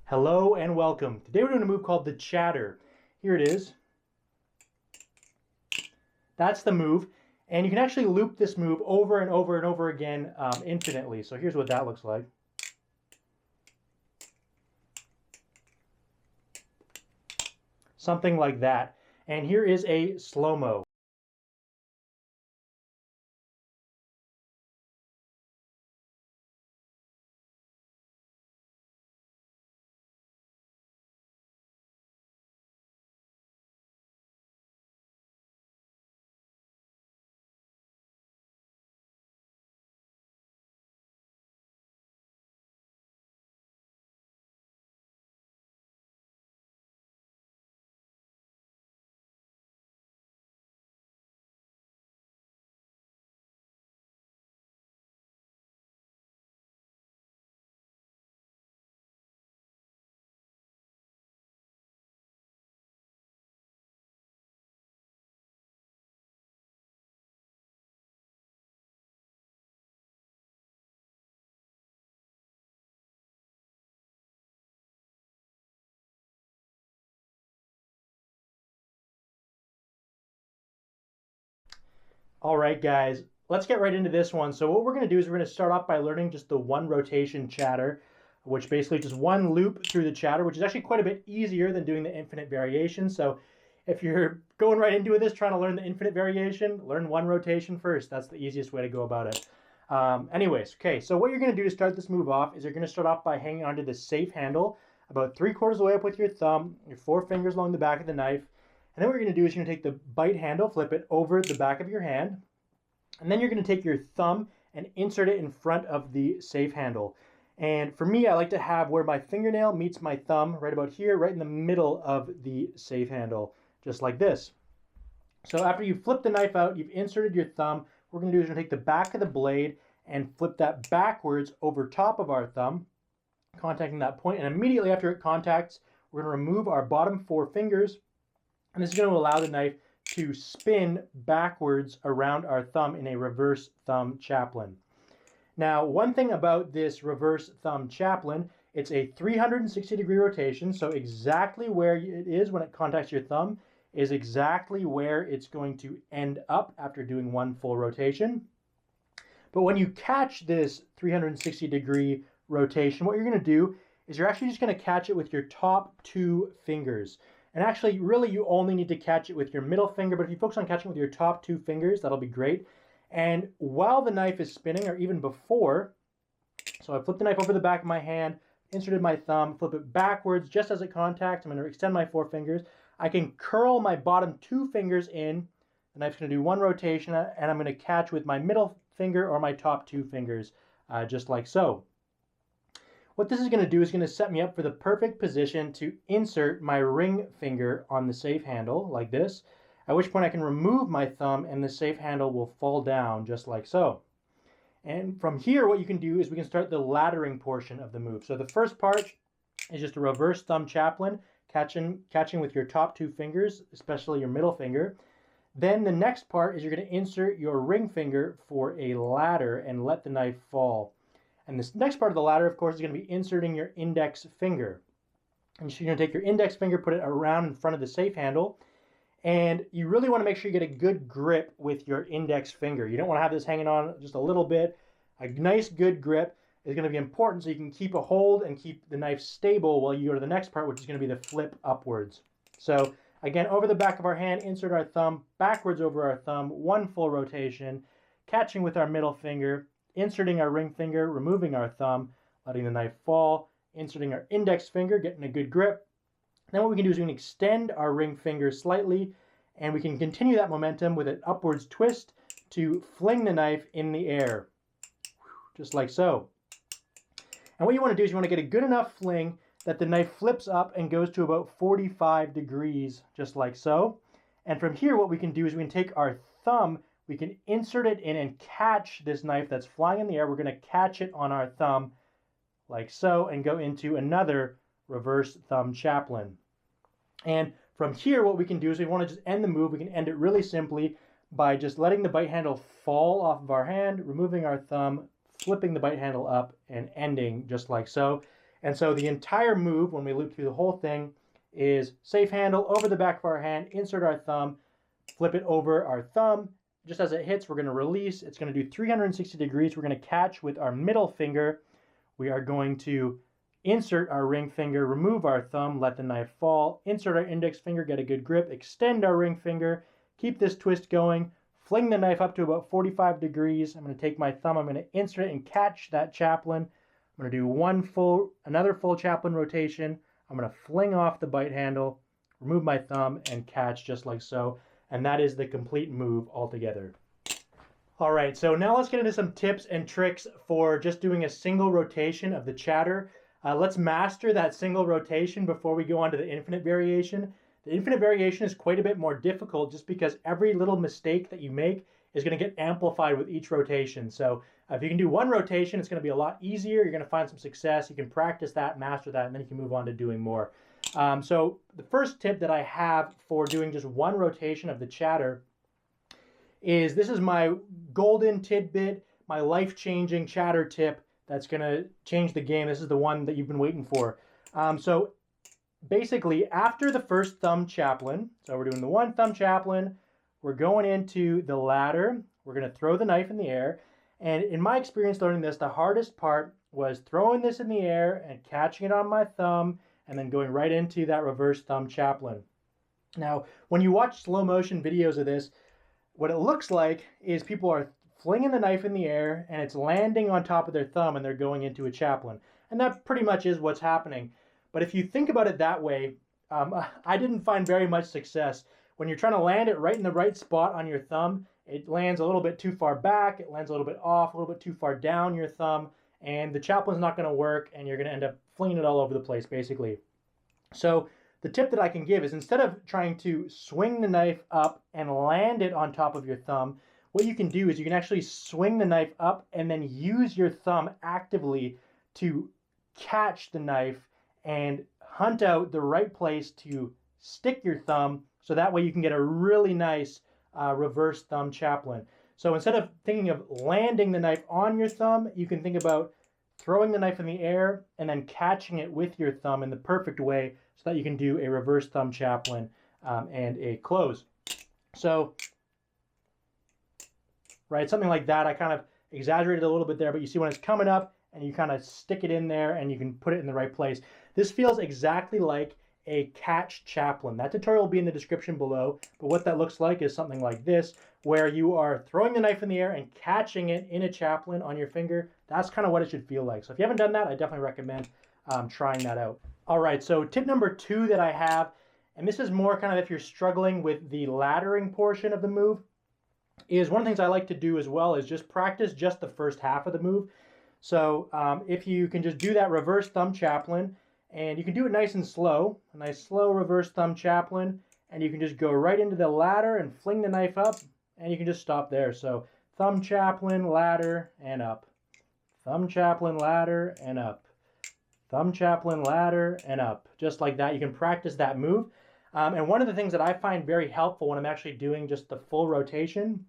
Hello and welcome. Today we're doing a move called the chatter. Here it is. That's the move. And you can actually loop this move over and over and over again infinitely. So here's what that looks like. Something like that. And here is a slow-mo. All right, guys, let's get right into this one. So what we're going to do is we're going to start off by learning just the one rotation chatter, which basically just one loop through the chatter, which is actually quite a bit easier than doing the infinite variation. So if you're going right into this, trying to learn the infinite variation, learn one rotation first. That's the easiest way to go about it. Anyways, okay, so what you're going to do to start this move off is you're going to start off by hanging onto the safe handle about 3/4 of the way up with your thumb, your 4 fingers along the back of the knife. And then what you're going to do is you're going to take the bite handle, flip it over the back of your hand, and then you're going to take your thumb and insert it in front of the safe handle. And for me, I like to have where my fingernail meets my thumb, right about here, right in the middle of the safe handle, just like this. So after you flip the knife out, you've inserted your thumb, what we're going to do is we're going to take the back of the blade and flip that backwards over top of our thumb, contacting that point. And immediately after it contacts, we're going to remove our bottom 4 fingers. And this is going to allow the knife to spin backwards around our thumb in a reverse thumb chaplin. Now, one thing about this reverse thumb chaplin, it's a 360-degree rotation, so exactly where it is when it contacts your thumb is exactly where it's going to end up after doing one full rotation. But when you catch this 360-degree rotation, what you're going to do is you're actually just going to catch it with your top 2 fingers. And actually, really, you only need to catch it with your middle finger, but if you focus on catching with your top 2 fingers, that'll be great. And while the knife is spinning, or even before, so I flip the knife over the back of my hand, inserted my thumb, flip it backwards just as it contacts. I'm going to extend my 4 fingers. I can curl my bottom 2 fingers in. The knife's going to do one rotation, and I'm going to catch with my middle finger or my top 2 fingers, just like so. What this is going to do is going to set me up for the perfect position to insert my ring finger on the safe handle, like this, at which point I can remove my thumb and the safe handle will fall down, just like so. And from here, what you can do is we can start the laddering portion of the move. So the first part is just a reverse thumb chaplin, catching with your top 2 fingers, especially your middle finger. Then the next part is you're going to insert your ring finger for a ladder and let the knife fall. And this next part of the ladder, of course, is going to be inserting your index finger. And so you're going to take your index finger, put it around in front of the safe handle, and you really want to make sure you get a good grip with your index finger. You don't want to have this hanging on just a little bit. A nice, good grip is going to be important so you can keep a hold and keep the knife stable while you go to the next part, which is going to be the flip upwards. So again, over the back of our hand, insert our thumb, backwards over our thumb, one full rotation, catching with our middle finger, inserting our ring finger, removing our thumb, letting the knife fall, inserting our index finger, getting a good grip. Then what we can do is we can extend our ring finger slightly, and we can continue that momentum with an upwards twist to fling the knife in the air, just like so. And what you want to do is you want to get a good enough fling that the knife flips up and goes to about 45 degrees, just like so. And from here, what we can do is we can take our thumb, we can insert it in and catch this knife that's flying in the air. We're going to catch it on our thumb like so and go into another reverse thumb chaplin. And from here, what we can do is we want to just end the move. We can end it really simply by just letting the bite handle fall off of our hand, removing our thumb, flipping the bite handle up, and ending just like so. And so the entire move, when we loop through the whole thing, is safe handle over the back of our hand, insert our thumb, flip it over our thumb. Just as it hits, we're going to release. It's going to do 360 degrees. We're going to catch with our middle finger. We are going to insert our ring finger, remove our thumb, let the knife fall, insert our index finger, get a good grip, extend our ring finger, keep this twist going, fling the knife up to about 45 degrees. I'm going to take my thumb, I'm going to insert it and catch that chaplin. I'm going to do another full chaplin rotation. I'm going to fling off the bite handle, remove my thumb, and catch just like so. And that is the complete move altogether. All right, so now let's get into some tips and tricks for just doing a single rotation of the chatter. Let's master that single rotation before we go on to the infinite variation. The infinite variation is quite a bit more difficult just because every little mistake that you make is going to get amplified with each rotation. So if you can do one rotation, it's going to be a lot easier. You're going to find some success. You can practice that, master that, and then you can move on to doing more. So the first tip that I have for doing just one rotation of the chatter is this is my golden tidbit, my life-changing chatter tip that's going to change the game. This is the one that you've been waiting for. So basically, after the first thumb chaplin, so we're doing the one thumb chaplin, we're going into the ladder. We're going to throw the knife in the air. And in my experience learning this, the hardest part was throwing this in the air and catching it on my thumb and then going right into that reverse thumb chaplin. Now, when you watch slow motion videos of this, what it looks like is people are flinging the knife in the air and it's landing on top of their thumb and they're going into a chaplin. And that pretty much is what's happening. But if you think about it that way, I didn't find very much success. When you're trying to land it right in the right spot on your thumb, it lands a little bit too far back, it lands a little bit off, a little bit too far down your thumb, and the chaplin's not going to work and you're going to end up flinging it all over the place basically. So the tip that I can give is instead of trying to swing the knife up and land it on top of your thumb, what you can do is you can actually swing the knife up and then use your thumb actively to catch the knife and hunt out the right place to stick your thumb so that way you can get a really nice reverse thumb chaplin. So instead of thinking of landing the knife on your thumb, you can think about throwing the knife in the air and then catching it with your thumb in the perfect way so that you can do a reverse thumb chaplin and a close. So, right, something like that. I kind of exaggerated a little bit there, but you see when it's coming up and you kind of stick it in there and you can put it in the right place. This feels exactly like a catch chaplin. That tutorial will be in the description below, but what that looks like is something like this, where you are throwing the knife in the air and catching it in a chaplin on your finger. That's kind of what it should feel like. So if you haven't done that, I definitely recommend trying that out. All right, so tip number 2 that I have, and this is more kind of if you're struggling with the laddering portion of the move, is one of the things I like to do as well is just practice just the first half of the move. So if you can just do that reverse thumb chaplin, and you can do it nice and slow, a nice slow reverse thumb chaplin, and you can just go right into the ladder and fling the knife up, and you can just stop there. So thumb chaplin, ladder, and up. Thumb chaplin, ladder, and up. Thumb chaplin, ladder, and up. Just like that. You can practice that move. And one of the things that I find very helpful when I'm actually doing just the full rotation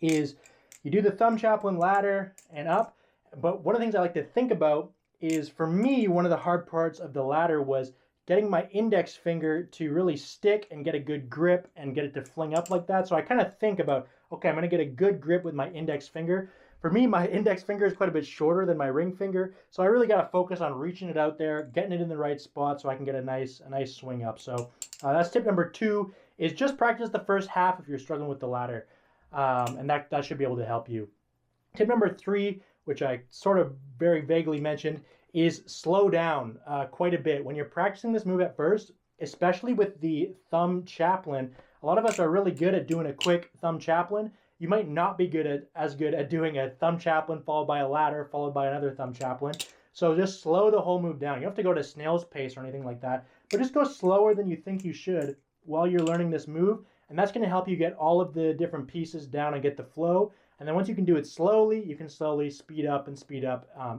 is you do the thumb chaplin, ladder, and up. But one of the things I like to think about is, for me, one of the hard parts of the ladder was getting my index finger to really stick and get a good grip and get it to fling up like that. So I kind of think about, okay, I'm going to get a good grip with my index finger. For me, my index finger is quite a bit shorter than my ring finger, so I really got to focus on reaching it out there, getting it in the right spot so I can get a nice swing up. So that's tip number 2, is just practice the first half if you're struggling with the ladder, and that should be able to help you. Tip number 3, which I sort of very vaguely mentioned, is slow down quite a bit. When you're practicing this move at first, especially with the thumb chaplin, a lot of us are really good at doing a quick thumb chaplin. You might not be as good at doing a thumb chaplin followed by a ladder followed by another thumb chaplin. So just slow the whole move down. You don't have to go to snail's pace or anything like that, but just go slower than you think you should while you're learning this move, and that's going to help you get all of the different pieces down and get the flow. And then once you can do it slowly, you can slowly speed up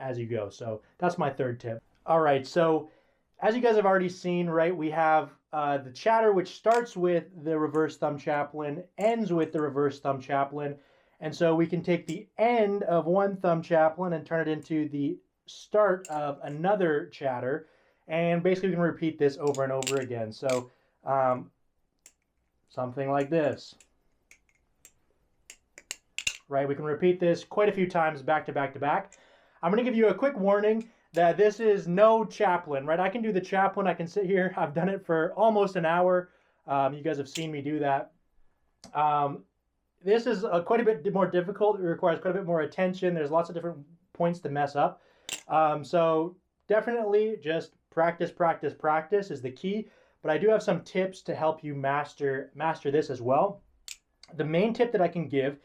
as you go. So that's my third tip. All right, so as you guys have already seen, right, we have the chatter, which starts with the reverse thumb chaplin, ends with the reverse thumb chaplin. And so we can take the end of one thumb chaplin and turn it into the start of another chatter, and basically we can repeat this over and over again. So something like this, right? We can repeat this quite a few times back to back to back. I'm going to give you a quick warning that this is no chaplin, right? I can do the chaplin. I can sit here. I've done it for almost an hour. You guys have seen me do that. This is quite a bit more difficult. It requires quite a bit more attention. There's lots of different points to mess up. So definitely just practice, practice, practice is the key. But I do have some tips to help you master this as well. The main tip that I can give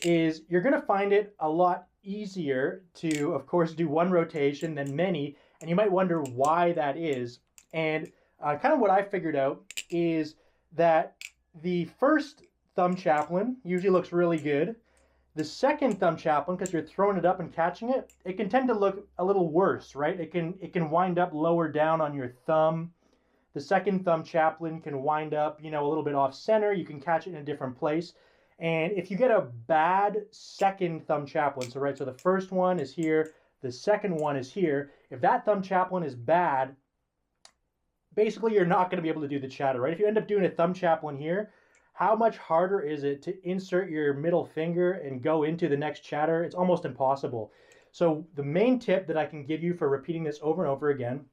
is you're going to find it a lot easier to, of course, do one rotation than many. And you might wonder why that is. And kind of what I figured out is that the first thumb chaplin usually looks really good. The second thumb chaplin, because you're throwing it up and catching it, it can tend to look a little worse, right? It can wind up lower down on your thumb. The second thumb chaplin can wind up, a little bit off center. You can catch it in a different place. And if you get a bad second thumb chaplin, so the first one is here, the second one is here. If that thumb chaplin is bad, basically you're not going to be able to do the chatter, right? If you end up doing a thumb chaplin here, how much harder is it to insert your middle finger and go into the next chatter? It's almost impossible. So the main tip that I can give you for repeating this over and over again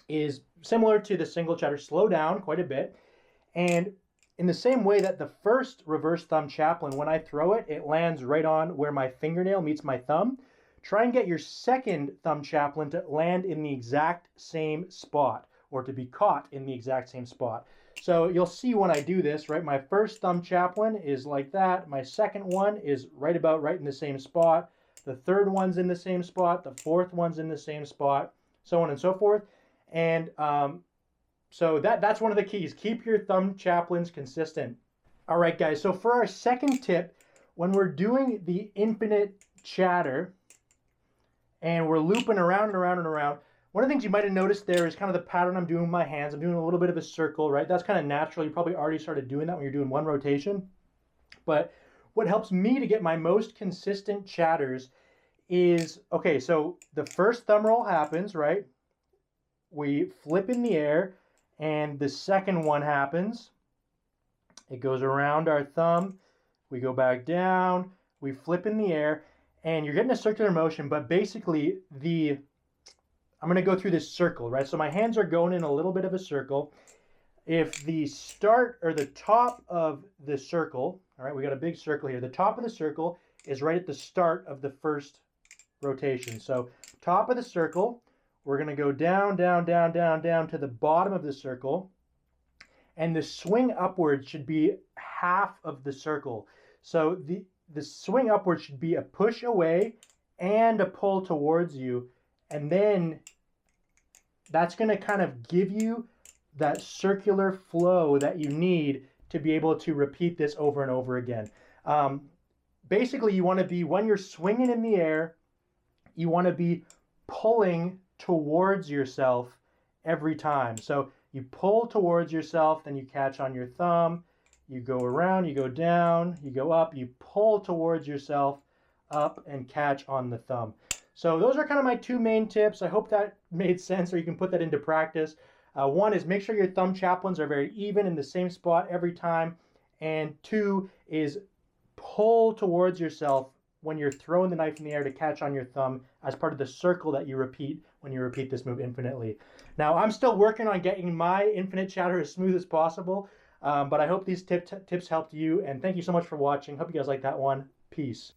is similar to the single chatter. Slow down quite a bit. And in the same way that the first reverse thumb chaplin, when I throw it, it lands right on where my fingernail meets my thumb. Try and get your second thumb chaplin to land in the exact same spot, or to be caught in the exact same spot. So you'll see when I do this, right? My first thumb chaplin is like that. My second one is right in the same spot. The third one's in the same spot. The fourth one's in the same spot, so on and so forth. And so that's one of the keys. Keep your thumb chaplins consistent. All right, guys. So for our second tip, when we're doing the infinite chatter and we're looping around and around and around, one of the things you might have noticed there is kind of the pattern I'm doing with my hands. I'm doing a little bit of a circle, right? That's kind of natural. You probably already started doing that when you're doing one rotation. But what helps me to get my most consistent chatters is, okay, so the first thumb roll happens, right? We flip in the air, and the second one happens. It goes around our thumb. We go back down. We flip in the air, and you're getting a circular motion, but basically I'm going to go through this circle, right? So my hands are going in a little bit of a circle. If the start or the top of the circle, all right, we got a big circle here. The top of the circle is right at the start of the first rotation. So top of the circle, we're going to go down, down, down, down, down to the bottom of the circle. And the swing upwards should be half of the circle. So the swing upwards should be a push away and a pull towards you. And then that's going to kind of give you that circular flow that you need to be able to repeat this over and over again. Basically, you want to be, when you're swinging in the air, you want to be pulling towards yourself every time. So you pull towards yourself, then you catch on your thumb, you go around, you go down, you go up, you pull towards yourself, up, and catch on the thumb. So those are kind of my two main tips. I hope that made sense, or you can put that into practice. One is make sure your thumb chaplins are very even in the same spot every time. And two is pull towards yourself when you're throwing the knife in the air to catch on your thumb as part of the circle that you repeat when you repeat this move infinitely. Now, I'm still working on getting my infinite chatter as smooth as possible, but I hope these tips helped you, and thank you so much for watching. Hope you guys like that one. Peace.